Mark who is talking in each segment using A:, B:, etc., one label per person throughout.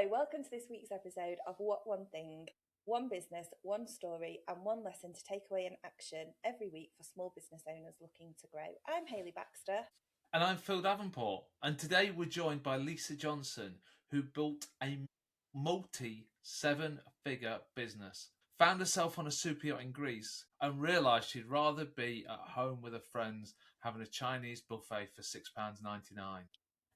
A: So, welcome to this week's episode of What One Thing, one business, one story, and one lesson to take away in action every week for small business owners looking to grow. I'm Hayley Baxter.
B: And I'm Phil Davenport. And today we're joined by Lisa Johnson, who built a multi-7-figure business, found herself on a super yacht in Greece, and realised she'd rather be at home with her friends having a Chinese buffet for £6.99.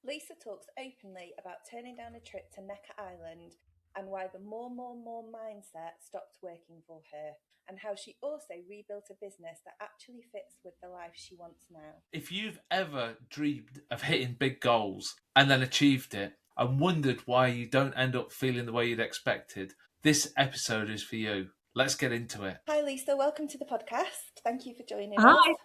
A: Lisa talks openly about turning down a trip to Necker Island and why the more mindset stopped working for her, and how she also rebuilt a business that actually fits with the life she wants now.
B: If you've ever dreamed of hitting big goals and then achieved it and wondered why you don't end up feeling the way you'd expected, this episode is for you. Let's get into it.
A: Hi Lisa, welcome to the podcast. Thank you for joining
C: Hi.
A: us.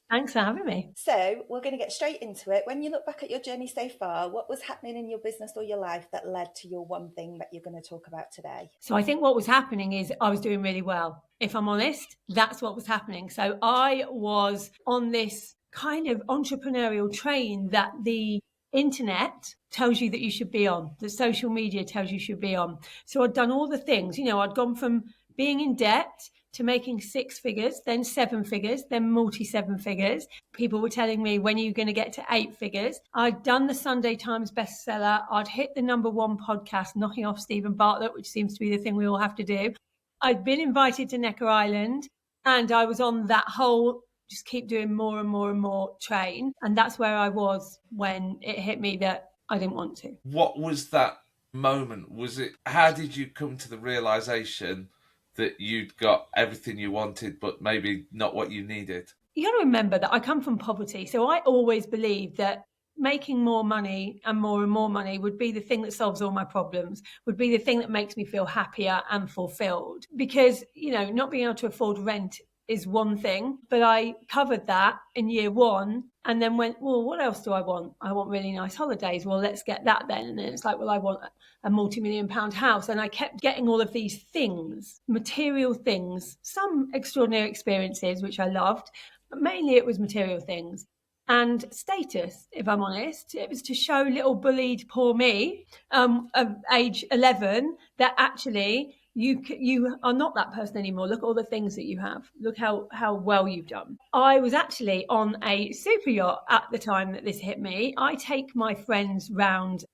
C: Thanks for having me.
A: So we're going to get straight into it. When you look back at your journey so far, what was happening in your business or your life that led to your one thing that you're going to talk about today?
C: So I think what was happening is I was doing really well. If I'm honest, that's what was happening. So I was on this kind of entrepreneurial train that the internet tells you that you should be on, that social media tells you should be on. So I'd done all the things, I'd gone from being in debt to making 6 figures, then 7 figures, then multi-7 figures. People were telling me, when are you going to get to 8 figures? I'd done the Sunday Times bestseller. I'd hit the #1 podcast, knocking off Stephen Bartlett, which seems to be the thing we all have to do. I'd been invited to Necker Island, and I was on that whole just keep doing more and more and more train. And that's where I was when it hit me that I didn't want to.
B: What was that moment? How did you come to the realisation that you'd got everything you wanted, but maybe not what you needed?
C: You got to remember that I come from poverty. So I always believed that making more money and more money would be the thing that solves all my problems, would be the thing that makes me feel happier and fulfilled. Because, not being able to afford rent is one thing, but I covered that in year 1 and then went, well, what else do I want? I want really nice holidays. Well, let's get that then. And then it's like, well, I want a multi-million-pound house. And I kept getting all of these things, material things, some extraordinary experiences, which I loved, but mainly it was material things. And status, if I'm honest, it was to show little bullied poor me of age 11 that actually you are not that person anymore. Look at all the things that you have. Look how well you've done. I was actually on a super yacht at the time that this hit me. I take my friends round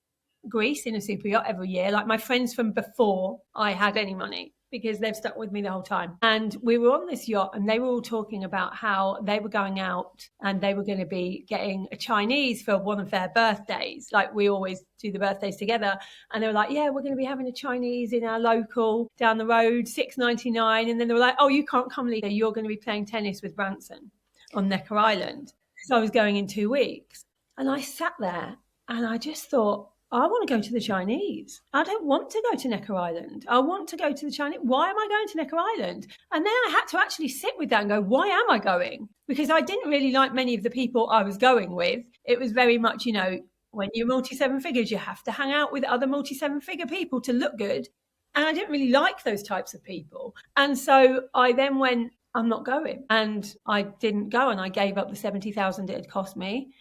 C: Greece in a super yacht every year, like my friends from before I had any money, because they've stuck with me the whole time. And we were on this yacht and they were all talking about how they were going out and they were going to be getting a Chinese for one of their birthdays. Like we always do the birthdays together. And they were like, yeah, we're going to be having a Chinese in our local down the road, $6.99. And then they were like, oh, you can't come, Lisa. You're going to be playing tennis with Branson on Necker Island. So I was going in 2 weeks. And I sat there and I just thought, I want to go to the Chinese. I don't want to go to Necker Island. I want to go to the Chinese. Why am I going to Necker Island? And then I had to actually sit with that and go, why am I going? Because I didn't really like many of the people I was going with. It was very much, when you're multi-7 figures, you have to hang out with other multi-7 figure people to look good. And I didn't really like those types of people. And so I then went, I'm not going. And I didn't go, and I gave up the 70,000 it had cost me.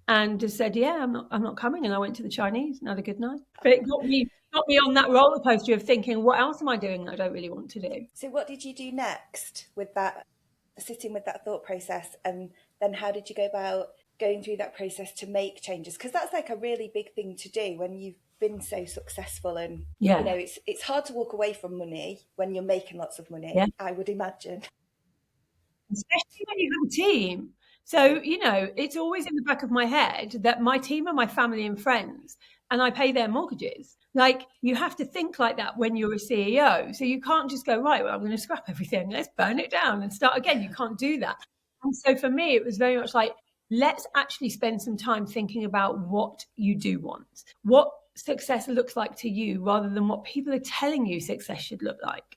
C: And just said, yeah, I'm not coming. And I went to the Chinese and had a good night. But it got me on that roller coaster of thinking, what else am I doing that I don't really want to do?
A: So what did you do next with that, sitting with that thought process? And then how did you go about going through that process to make changes? Because that's like a really big thing to do when you've been so successful. And, it's hard to walk away from money when you're making lots of money, I would imagine.
C: Especially when you have a team. So, it's always in the back of my head that my team are my family and friends, and I pay their mortgages. Like, you have to think like that when you're a CEO. So you can't just go, right, well, I'm going to scrap everything. Let's burn it down and start again. You can't do that. And so for me, it was very much like, let's actually spend some time thinking about what you do want, what success looks like to you, rather than what people are telling you success should look like.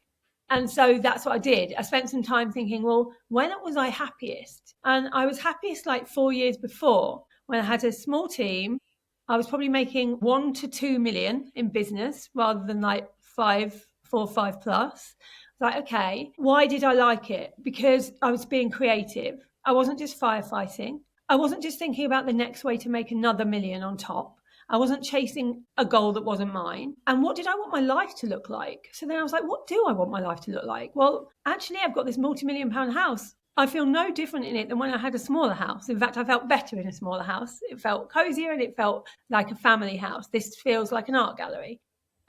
C: And so that's what I did. I spent some time thinking, well, when was I happiest? And I was happiest like 4 years before, when I had a small team. I was probably making 1 to 2 million in business rather than like 4 or 5 plus. Like, okay, why did I like it? Because I was being creative. I wasn't just firefighting. I wasn't just thinking about the next way to make another million on top. I wasn't chasing a goal that wasn't mine. And what did I want my life to look like? So then I was like, what do I want my life to look like? Well, actually, I've got this multi-million-pound house. I feel no different in it than when I had a smaller house. In fact, I felt better in a smaller house. It felt cozier and it felt like a family house. This feels like an art gallery.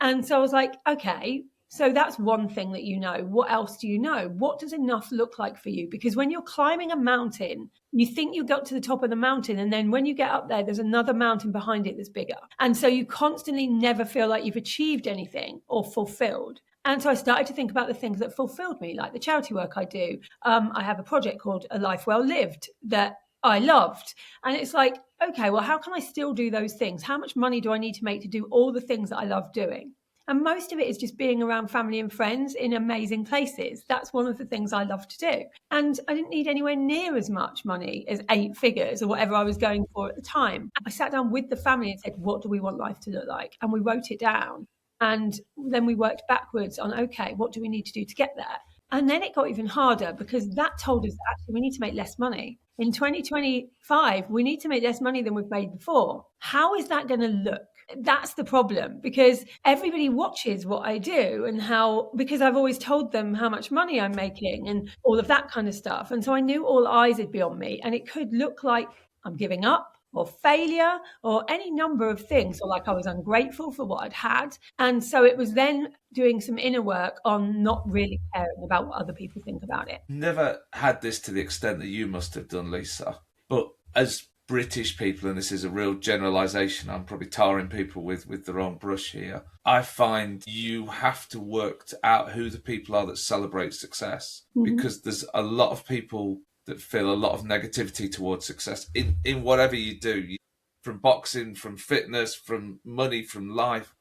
C: And so I was like, okay, so that's one thing that you know. What else do you know? What does enough look like for you? Because when you're climbing a mountain, you think you got to the top of the mountain. And then when you get up there, there's another mountain behind it that's bigger. And so you constantly never feel like you've achieved anything or fulfilled. And so I started to think about the things that fulfilled me, like the charity work I do. I have a project called A Life Well Lived that I loved. And it's like, okay, well, how can I still do those things? How much money do I need to make to do all the things that I love doing? And most of it is just being around family and friends in amazing places. That's one of the things I love to do. And I didn't need anywhere near as much money as 8 figures or whatever I was going for at the time. I sat down with the family and said, what do we want life to look like? And we wrote it down. And then we worked backwards on, okay, what do we need to do to get there? And then it got even harder because that told us that actually we need to make less money. In 2025, we need to make less money than we've made before. How is that going to look? That's the problem, because everybody watches what I do and how, because I've always told them how much money I'm making and all of that kind of stuff. And so I knew all eyes would be on me, and it could look like I'm giving up or failure or any number of things, or like I was ungrateful for what I'd had. And so it was then doing some inner work on not really caring about what other people think about it.
B: Never had this to the extent that you must have done, Lisa. But as British people, and this is a real generalisation, I'm probably tarring people with the wrong brush here, I find you have to work out who the people are that celebrate success, because there's a lot of people that feel a lot of negativity towards success in whatever you do, from boxing, from fitness, from money, from life.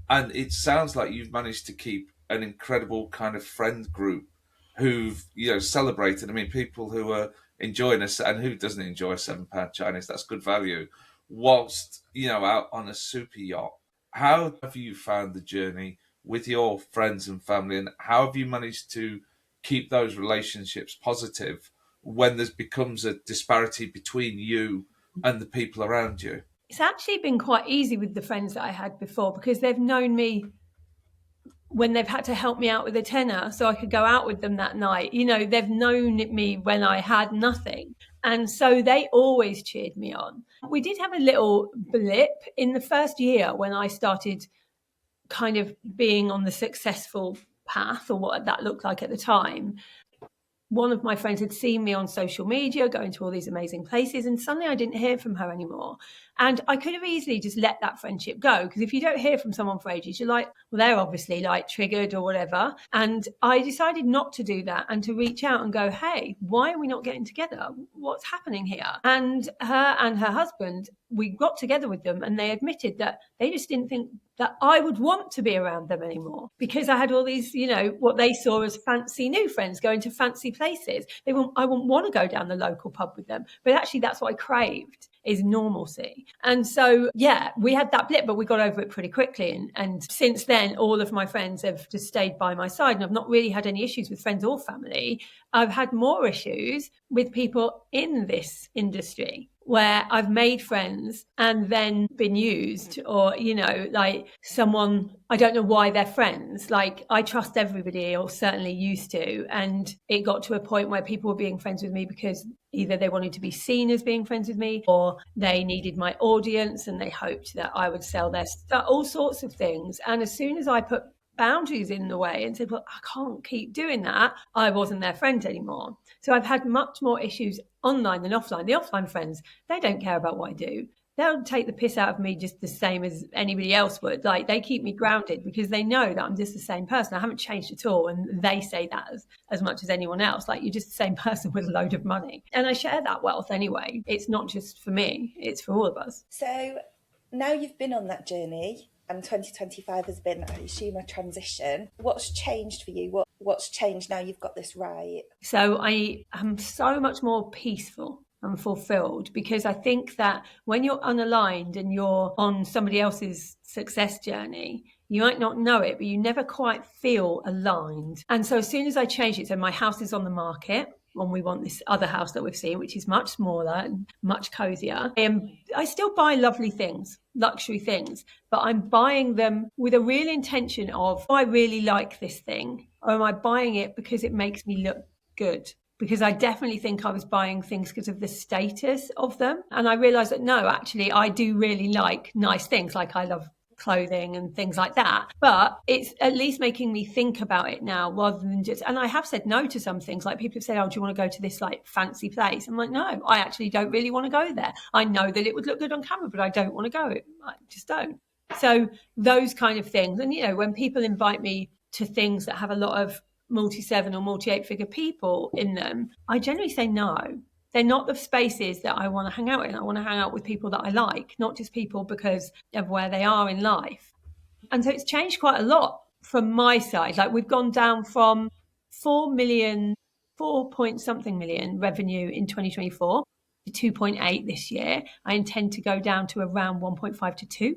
B: And it sounds like you've managed to keep an incredible kind of friend group who've, celebrated. I mean, people who are enjoying us, and who doesn't enjoy a £7 Chinese? That's good value. Whilst, out on a super yacht. How have you found the journey with your friends and family, and how have you managed to keep those relationships positive when there becomes a disparity between you and the people around you?
C: It's actually been quite easy with the friends that I had before, because they've known me when they've had to help me out with a tenner so I could go out with them that night. They've known me when I had nothing. And so they always cheered me on. We did have a little blip in the first year when I started kind of being on the successful path, or what that looked like at the time. One of my friends had seen me on social media going to all these amazing places, and suddenly I didn't hear from her anymore. And I could have easily just let that friendship go, because if you don't hear from someone for ages, you're like, well, they're obviously like triggered or whatever. And I decided not to do that and to reach out and go, hey, why are we not getting together? What's happening here? And her husband, we got together with them, and they admitted that they just didn't think that I would want to be around them anymore, because I had all these, what they saw as fancy new friends going to fancy places. I wouldn't want to go down the local pub with them, but actually that's what I craved, is normalcy. And so, yeah, we had that blip, but we got over it pretty quickly. And since then, all of my friends have just stayed by my side, and I've not really had any issues with friends or family. I've had more issues with people in this industry, where I've made friends and then been used, or, like someone, I don't know why they're friends. Like, I trust everybody, or certainly used to. And it got to a point where people were being friends with me because either they wanted to be seen as being friends with me, or they needed my audience and they hoped that I would sell their stuff, all sorts of things. And as soon as I put boundaries in the way and said, well, I can't keep doing that, I wasn't their friend anymore. So I've had much more issues online than offline. The offline friends, they don't care about what I do. They'll take the piss out of me just the same as anybody else would. Like, they keep me grounded because they know that I'm just the same person. I haven't changed at all. And they say that as much as anyone else. Like, you're just the same person with a load of money. And I share that wealth anyway. It's not just for me, it's for all of us.
A: So now you've been on that journey, and 2025 has been, I assume, a transition. What's changed for you? What's changed now you've got this right?
C: So I am so much more peaceful and fulfilled, because I think that when you're unaligned and you're on somebody else's success journey, you might not know it, but you never quite feel aligned. And so as soon as I changed it, so my house is on the market, when we want this other house that we've seen, which is much smaller and much cozier. I still buy lovely things, luxury things, but I'm buying them with a real intention of, do I really like this thing? Or am I buying it because it makes me look good? Because I definitely think I was buying things because of the status of them. And I realized that no, actually, I do really like nice things. Like I love clothing and things like that, but it's at least making me think about it now rather than just, and I have said no to some things. Like people have said, oh, do you want to go to this like fancy place? I'm like, no, I actually don't really want to go there. I know that it would look good on camera, but I don't want to go. I just don't. So those kind of things. And when people invite me to things that have a lot of multi-7 or multi-8 figure people in them, I generally say no. They're not the spaces that I want to hang out in. I want to hang out with people that I like, not just people because of where they are in life. And so it's changed quite a lot from my side. Like we've gone down from 4 point something million revenue in 2024 to 2.8 this year. I intend to go down to around 1.5 to 2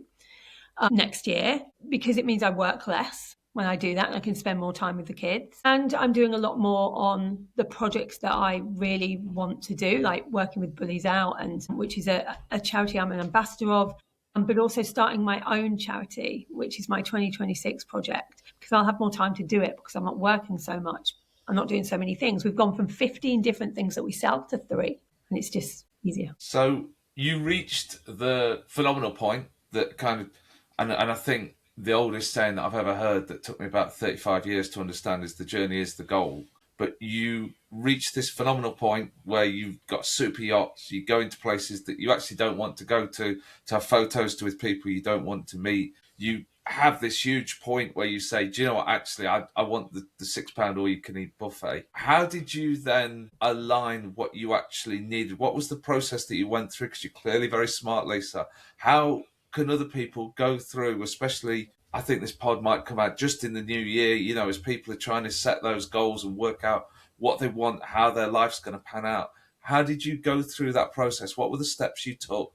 C: next year, because it means I work less when I do that and I can spend more time with the kids. And I'm doing a lot more on the projects that I really want to do, like working with Bullies Out, and which is a charity I'm an ambassador of, but also starting my own charity, which is my 2026 project, because I'll have more time to do it because I'm not working so much. I'm not doing so many things. We've gone from 15 different things that we sell to 3, and it's just easier.
B: So you reached the phenomenal point that kind of, and I think the oldest saying that I've ever heard that took me about 35 years to understand is the journey is the goal. But you reach this phenomenal point where you've got super yachts, you go into places that you actually don't want to go to have photos with people you don't want to meet. You have this huge point where you say, do you know what, actually, I want the £6 all-you-can-eat buffet. How did you then align what you actually needed? What was the process that you went through? Because you're clearly very smart, Lisa. How can other people go through, especially, I think this pod might come out just in the new year, as people are trying to set those goals and work out what they want, how their life's going to pan out. How did you go through that process? What were the steps you took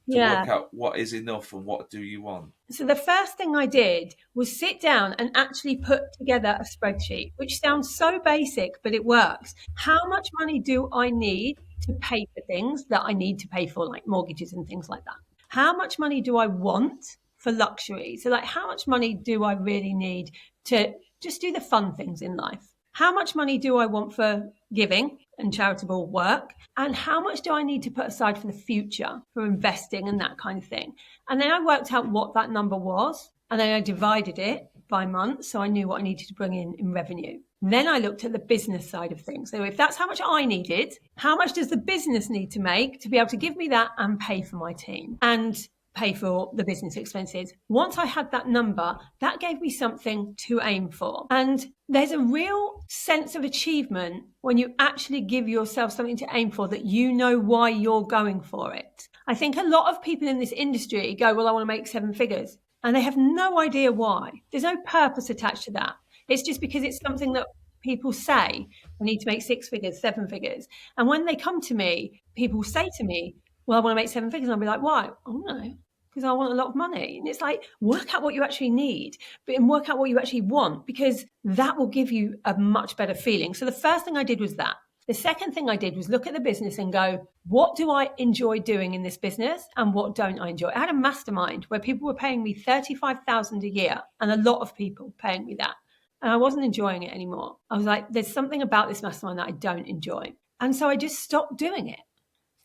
B: to work out what is enough and what do you want?
C: So the first thing I did was sit down and actually put together a spreadsheet, which sounds so basic, but it works. How much money do I need to pay for things that I need to pay for, like mortgages and things like that? How much money do I want for luxury? So like, how much money do I really need to just do the fun things in life? How much money do I want for giving and charitable work? And how much do I need to put aside for the future, for investing and that kind of thing? And then I worked out what that number was. And then I divided it by month, so I knew what I needed to bring in revenue. Then I looked at the business side of things. So if that's how much I needed, how much does the business need to make to be able to give me that and pay for my team and pay for the business expenses? Once I had that number, that gave me something to aim for. And there's a real sense of achievement when you actually give yourself something to aim for, that you know why you're going for it. I think a lot of people in this industry go, well, I want to make 7 figures. And they have no idea why. There's no purpose attached to that. It's just because it's something that people say, I need to make 6 figures, 7 figures. And when they come to me, people say to me, well, I want to make 7 figures. And I'll be like, why? Oh, no, because I want a lot of money. And it's like, work out what you actually need, but work out what you actually want, because that will give you a much better feeling. So the first thing I did was that. The second thing I did was look at the business and go, what do I enjoy doing in this business and what don't I enjoy? I had a mastermind where people were paying me $35,000 a year, and a lot of people paying me that. And I wasn't enjoying it anymore. I was like, there's something about this mastermind that I don't enjoy. And so I just stopped doing it.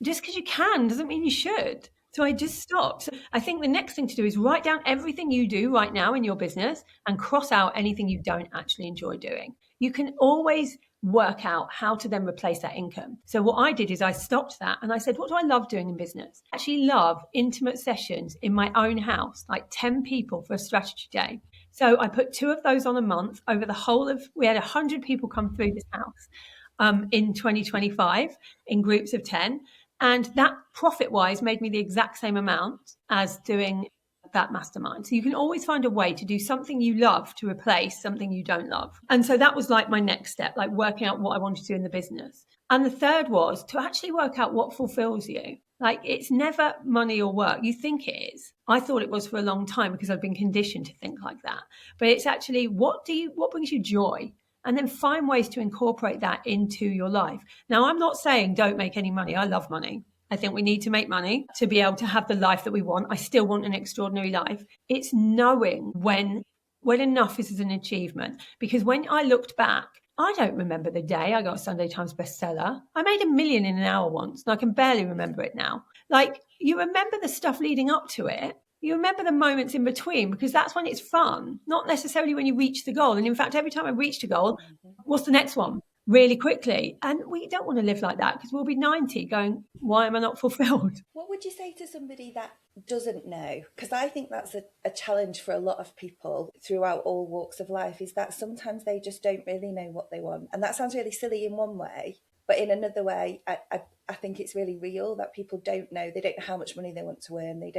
C: Just because you can doesn't mean you should. So I just stopped. So I think the next thing to do is write down everything you do right now in your business and cross out anything you don't actually enjoy doing. You can always work out how to then replace that income. So what I did is I stopped that and I said, what do I love doing in business? I actually love intimate sessions in my own house, like 10 people for a strategy day. So I put 2 of those on a month over the whole of, we had 100 people come through this house in 2025 in groups of 10. And that profit-wise made me the exact same amount as doing that mastermind. So you can always find a way to do something you love to replace something you don't love. And so that was like my next step, like working out what I wanted to do in the business. And the third was to actually work out what fulfills you. Like, it's never money or work. You think it is. I thought it was for a long time because I've been conditioned to think like that. But it's actually, what brings you joy? and then find ways to incorporate that into your life. Now, I'm not saying don't make any money. I love money. I think we need to make money to be able to have the life that we want. I still want an extraordinary life. It's knowing when enough is an achievement. Because when I looked back, I don't remember the day I got a Sunday Times bestseller. I made $1 million in an hour once, and I can barely remember it now. Like, you remember the stuff leading up to it. You remember the moments in between, because that's when it's fun, not necessarily when you reach the goal. And in fact, every time I reached a goal, what's the next one? Really quickly. And we don't want to live like that, because we'll be 90 going, why am I not fulfilled?
A: What would you say to somebody that doesn't know? Because I think that's a challenge for a lot of people throughout all walks of life, is that sometimes they just don't really know what they want. And that sounds really silly in one way, but in another way, I think it's really real that people don't know. They don't know how much money they want to earn. They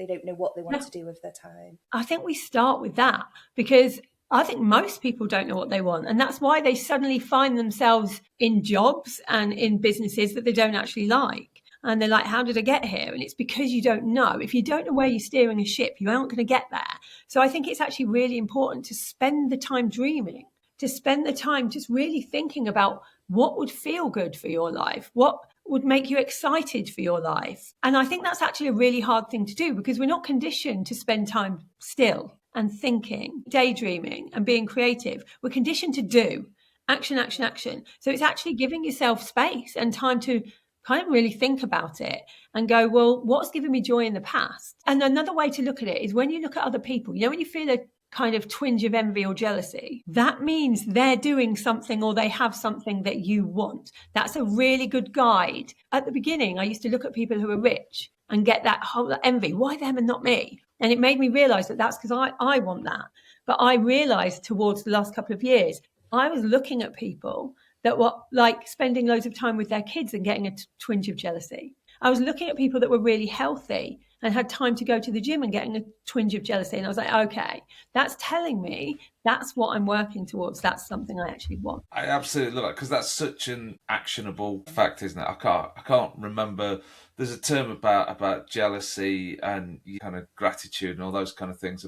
A: don't know what they want to do with their time.
C: I think we start with that, because I think most people don't know what they want. And that's why they suddenly find themselves in jobs and in businesses that they don't actually like. And they're like, how did I get here? And it's because you don't know. If you don't know where you're steering a ship, you aren't going to get there. So I think it's actually really important to spend the time dreaming, to spend the time just really thinking about what would feel good for your life, what would make you excited for your life. And I think that's actually a really hard thing to do, because we're not conditioned to spend time still and thinking, daydreaming and being creative. We're conditioned to do action, action, action. So it's actually giving yourself space and time to kind of really think about it and go, well, what's given me joy in the past? And another way to look at it is when you look at other people, when you feel a kind of twinge of envy or jealousy, that means they're doing something or they have something that you want. That's a really good guide. At the beginning, I used to look at people who are rich and get that whole envy. Why them and not me? And it made me realize that that's because I want that. But I realized towards the last couple of years, I was looking at people that were like spending loads of time with their kids and getting a twinge of jealousy. I was looking at people that were really healthy and had time to go to the gym and getting a twinge of jealousy. And I was like, okay, that's telling me that's what I'm working towards. That's something I actually want.
B: I absolutely love it, because that's such an actionable fact, isn't it? I can't remember. There's a term about jealousy and kind of gratitude and all those kind of things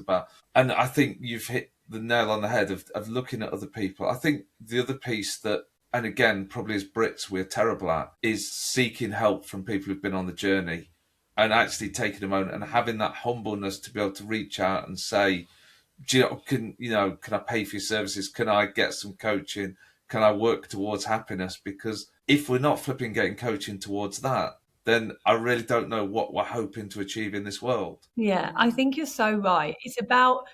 B: and I think you've hit the nail on the head of looking at other people. I think the other piece that, and again, probably as Brits we're terrible at, is seeking help from people who've been on the journey and actually taking a moment and having that humbleness to be able to reach out and say, can I pay for your services? Can I get some coaching? Can I work towards happiness? Because if we're not flipping getting coaching towards that, then I really don't know what we're hoping to achieve in this world.
C: Yeah, I think you're so right. It's about,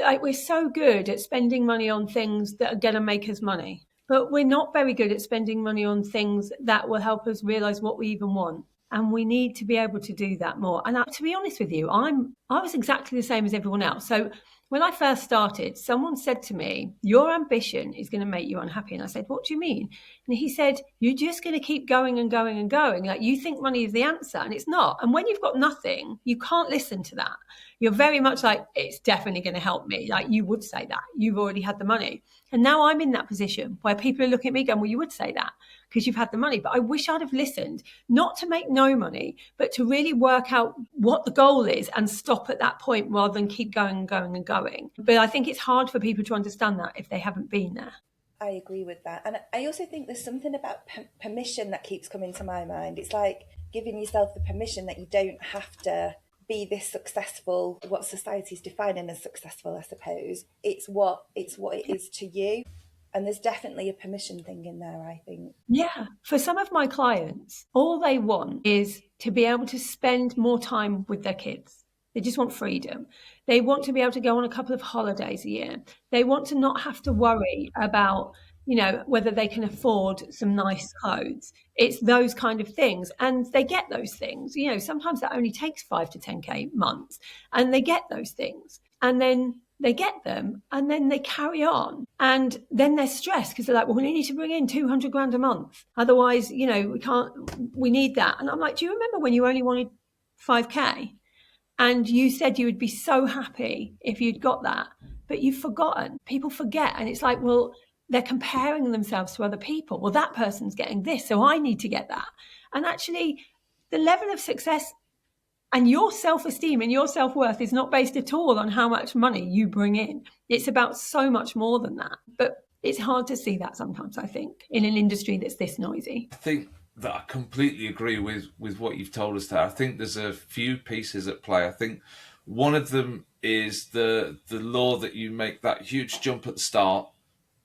C: like, we're so good at spending money on things that are going to make us money, but we're not very good at spending money on things that will help us realize what we even want. And we need to be able to do that more. And to be honest with you, I was exactly the same as everyone else. So when I first started, someone said to me, your ambition is going to make you unhappy. And I said, what do you mean? And he said, you're just going to keep going and going and going. Like, you think money is the answer, and it's not. And when you've got nothing, you can't listen to that. You're very much like, it's definitely going to help me. Like, you would say that. You've already had the money. And now I'm in that position where people are looking at me going, well, you would say that because you've had the money. But I wish I'd have listened, not to make no money, but to really work out what the goal is and stop at that point rather than keep going and going and going. But I think it's hard for people to understand that if they haven't been there.
A: I agree with that. And I also think there's something about permission that keeps coming to my mind. It's like giving yourself the permission that you don't have to be this successful, what society's defining as successful, I suppose. It's what it is to you. And there's definitely a permission thing in there, I think.
C: Yeah. For some of my clients, all they want is to be able to spend more time with their kids. They just want freedom. They want to be able to go on a couple of holidays a year. They want to not have to worry about, whether they can afford some nice clothes. It's those kind of things. And they get those things. Sometimes that only takes 5 to 10K months. And they get those things. And then they get them and then they carry on. And then they're stressed because they're like, well, we need to bring in 200 grand a month. Otherwise, we need that. And I'm like, do you remember when you only wanted 5K? And you said you would be so happy if you'd got that, but you've forgotten. People forget. And it's like, well, they're comparing themselves to other people. Well, that person's getting this, so I need to get that. And actually, the level of success and your self-esteem and your self-worth is not based at all on how much money you bring in. It's about so much more than that. But It's hard to see that sometimes, I think, in an industry that's this noisy.
B: I think that I completely agree with what you've told us there. I think there's a few pieces at play. I think one of them is the law that you make that huge jump at the start,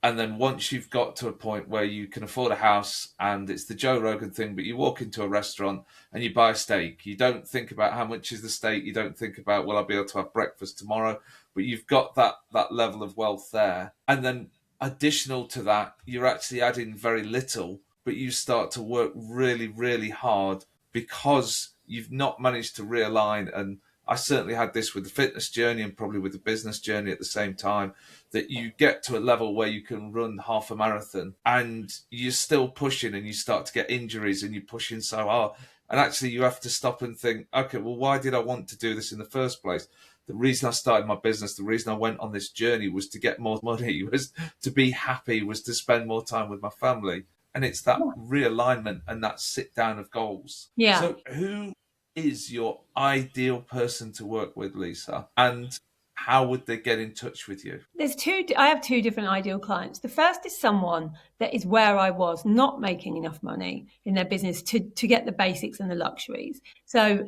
B: and then once you've got to a point where you can afford a house, and it's the Joe Rogan thing, but you walk into a restaurant and you buy a steak. You don't think about how much is the steak. You don't think about, will I be able to have breakfast tomorrow? But you've got that level of wealth there. And then additional to that, you're actually adding very little, but you start to work really, really hard because you've not managed to realign. And I certainly had this with the fitness journey and probably with the business journey at the same time, that you get to a level where you can run half a marathon and you're still pushing and you start to get injuries and you're pushing so hard. And actually you have to stop and think, okay, well, why did I want to do this in the first place? The reason I started my business, the reason I went on this journey was to get more money, was to be happy, was to spend more time with my family. And it's that realignment and that sit down of goals.
C: Yeah.
B: So who is your ideal person to work with, Lisa? And how would they get in touch with you?
C: I have two different ideal clients. The first is someone that is where I was, not making enough money in their business to get the basics and the luxuries. So,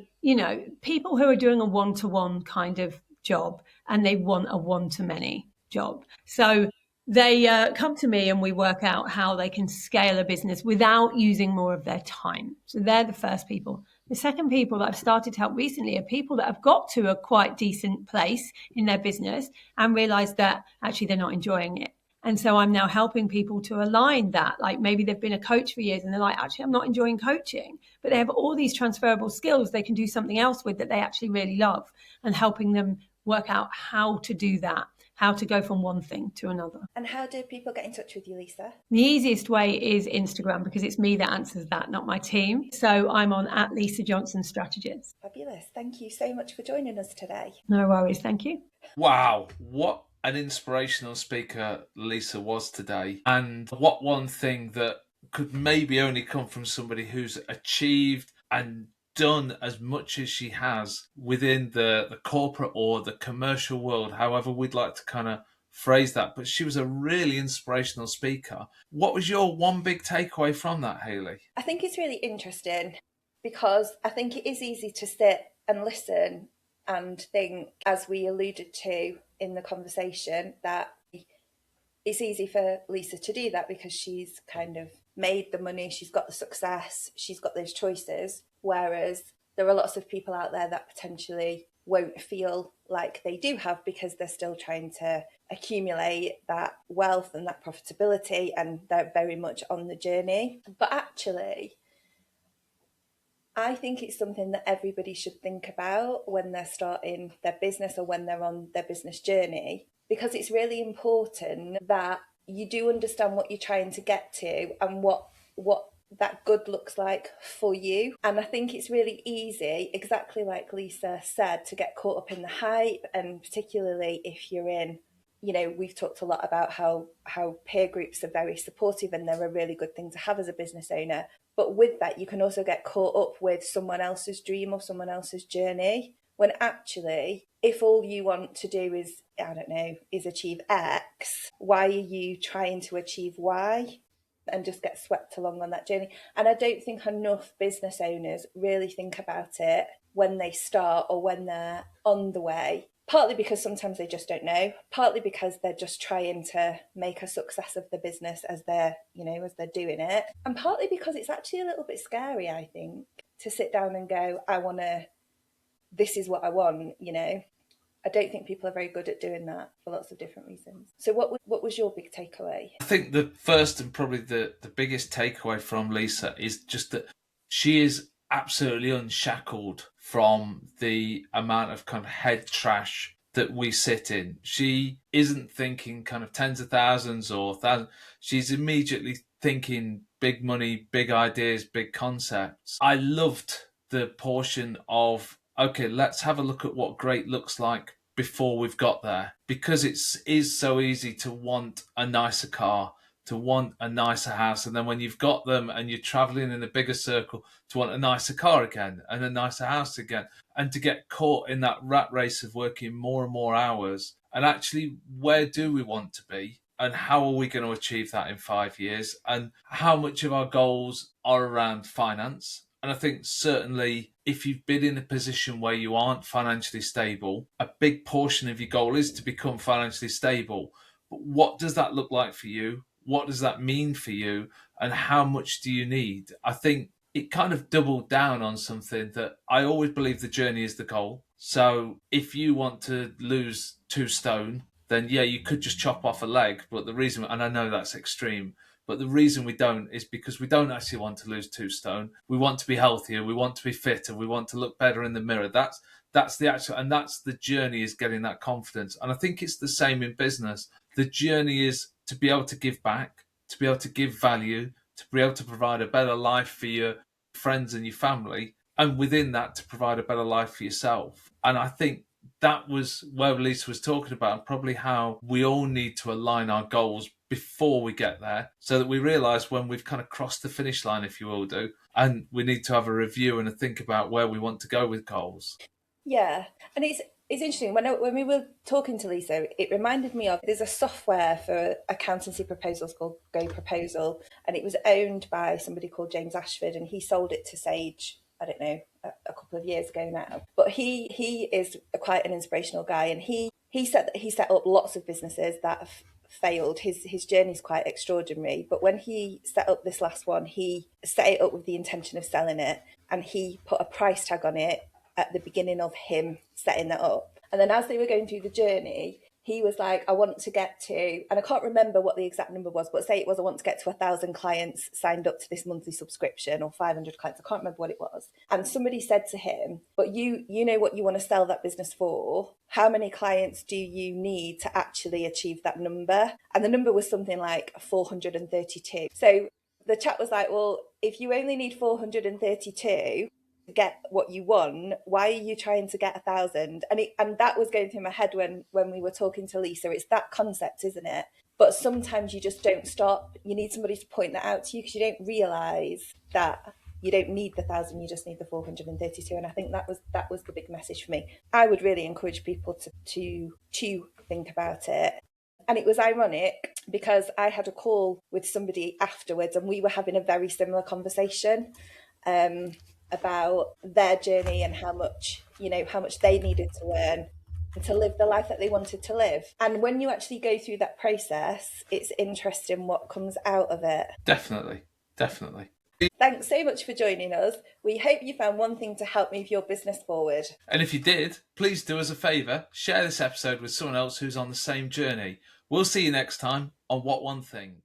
C: people who are doing a one-to-one kind of job and they want a one-to-many job. So they come to me and we work out how they can scale a business without using more of their time. So they're the first people. The second people that I've started to help recently are people that have got to a quite decent place in their business and realized that actually they're not enjoying it. And so I'm now helping people to align that. Like maybe they've been a coach for years and they're like, actually, I'm not enjoying coaching, but they have all these transferable skills they can do something else with that they actually really love, and helping them work out how to do that, how to go from one thing to another.
A: And how do people get in touch with you, Lisa?
C: The easiest way is Instagram, because it's me that answers that, not my team. So I'm on @LisaJohnsonStrategist.
A: Fabulous. Thank you so much for joining us today.
C: No worries. Thank you.
B: Wow. What an inspirational speaker Lisa was today. And what one thing that could maybe only come from somebody who's achieved and done as much as she has within the corporate or the commercial world, however we'd like to kind of phrase that. But she was a really inspirational speaker. What was your one big takeaway from that, Hayley?
A: I think it's really interesting because I think it is easy to sit and listen and think, as we alluded to in the conversation, that it's easy for Lisa to do that because she's kind of made the money, she's got the success, she's got those choices. Whereas there are lots of people out there that potentially won't feel like they do have, because they're still trying to accumulate that wealth and that profitability, and they're very much on the journey. But actually, I think it's something that everybody should think about when they're starting their business or when they're on their business journey, because it's really important that you do understand what you're trying to get to and what that good looks like for you. And I think it's really easy, exactly like Lisa said, to get caught up in the hype, and particularly if you're in, we've talked a lot about how peer groups are very supportive and they're a really good thing to have as a business owner. But with that, you can also get caught up with someone else's dream or someone else's journey, when actually, if all you want to do is, is achieve X, why are you trying to achieve Y? And just get swept along on that journey. And I don't think enough business owners really think about it when they start or when they're on the way. Partly because sometimes they just don't know, partly because they're just trying to make a success of the business as they're doing it. And partly because it's actually a little bit scary, I think, to sit down and go, this is what I want, I don't think people are very good at doing that for lots of different reasons. So what was your big takeaway?
B: I think the first and probably the biggest takeaway from Lisa is just that she is absolutely unshackled from the amount of kind of head trash that we sit in. She isn't thinking kind of tens of thousands or thousands. She's immediately thinking big money, big ideas, big concepts. I loved the portion of, okay, let's have a look at what great looks like before we've got there. Because it is so easy to want a nicer car, to want a nicer house. And then when you've got them and you're traveling in a bigger circle, to want a nicer car again and a nicer house again. And to get caught in that rat race of working more and more hours. And actually, where do we want to be? and how are we going to achieve that in 5 years, and how much of our goals are around finance. And I think certainly if you've been in a position where you aren't financially stable, a big portion of your goal is to become financially stable. But what does that look like for you? What does that mean for you? And how much do you need? I think it kind of doubled down on something that I always believe the journey is the goal. So if you want to lose 2 stone, then yeah, you could just chop off a leg. But the reason, and I know that's extreme, but the reason we don't is because we don't actually want to lose 2 stone. We want to be healthier. We want to be fitter. We want to look better in the mirror. That's the actual, and that's the journey, is getting that confidence. And I think it's the same in business. The journey is to be able to give back, to be able to give value, to be able to provide a better life for your friends and your family, and within that to provide a better life for yourself. And I think that was where Lisa was talking about, and probably how we all need to align our goals before we get there, so that we realise when we've kind of crossed the finish line, if you will do, and we need to have a review and a think about where we want to go with goals.
A: Yeah, and it's interesting. When we were talking to Lisa, it reminded me of, there's a software for accountancy proposals called Go Proposal, and it was owned by somebody called James Ashford, and he sold it to Sage, I don't know, a couple of years ago now. But he is quite an inspirational guy, and he set up lots of businesses that have failed. His journey is quite extraordinary. But when he set up this last one, he set it up with the intention of selling it, and he put a price tag on it at the beginning of him setting that up. And then as they were going through the journey, he was like, I want to get to, and I can't remember what the exact number was, but say it was, I want to get to 1,000 clients signed up to this monthly subscription, or 500 clients. I can't remember what it was. And somebody said to him, but you know what you want to sell that business for. How many clients do you need to actually achieve that number? And the number was something like 432. So the chat was like, well, if you only need 432 to get what you want, why are you trying to get 1,000? And that was going through my head when we were talking to Lisa. It's that concept, isn't it? But sometimes you just don't stop. You need somebody to point that out to you, because you don't realise that you don't need the 1,000, you just need the 432. And I think that was the big message for me. I would really encourage people to think about it. And it was ironic because I had a call with somebody afterwards, and we were having a very similar conversation about their journey and how much they needed to earn to live the life that they wanted to live. And when you actually go through that process, it's interesting what comes out of it.
B: Definitely.
A: Thanks so much for joining us. We hope you found one thing to help move your business forward.
B: And if you did, please do us a favour, share this episode with someone else who's on the same journey. We'll see you next time on What One Thing.